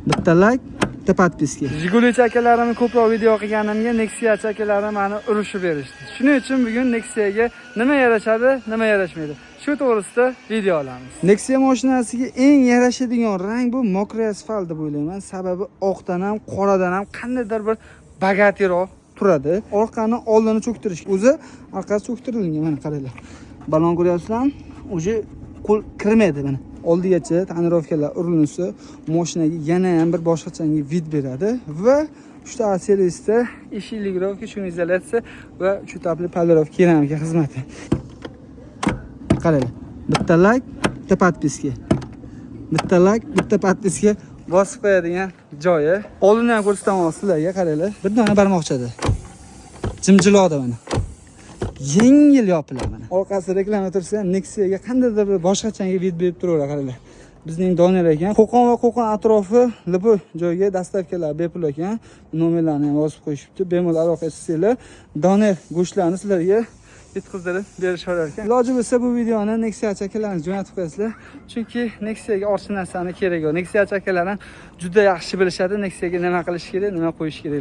bitta like, bitta podpiska. Jiguli akalarimni ko'proq video qilganimga Nexia akalarim meni urushib berishdi. Shuning uchun bugun Nexiaga nima yarashadi, nima yarashmaydi, shu to'g'risida video olamiz. Nexia mashinasiga eng yarashadigan rang bu mokriy asfalt deb o'ylayman. Sababi oqdan ham, qoradan ham qandaydir bir bagatiroq turadi. Orqani oldini cho'ktirish. O'zi orqasi cho'ktirilgan, mana qaranglar. Balon ko'ryapsizlarmi? O'zi qo'l kirmaydi mana. Oldigacha tonirovkalar urilsa, mashinaga yana ham bir boshqachanga vid beradi va 3 ta servisda eshikligirovka, shunizalyatsiya va 3 etapli polirovka keramika xizmati. Qaranglar. Bitta like, bitta podpiska. Bitta like, bitta podpiska bosib qo'yadigan joyi. Oldini ham ko'rsataman sizlarga, qaranglar. Bir dona barmoqchada. Jimjiloqda mana. Yengil yopiladi mana. Orqasi reklama tursa, Nexiaga qandaydir bir boshqachanga vid berib turaveradi, qaranglar. Bizning Doner ekan. Qo'qon va Qo'qon atrofi bu joyga dastavkalar bepul ekan. Nomerlarni ham yozib qo'yishibdi. Bemalol aloqa qilsanglar, Doner go'shtlarini sizlarga yetkazib berishaverar ekan. Iloji bo'lsa bu videoni Nexia akalaringiz jo'natib qo'yasizlar. Chunki Nexiaga ortiq narsani kerak yo'q. Nexia akalarim juda yaxshi bilishadi Nexiaga nima qilish kerak, nima qo'yish kerak.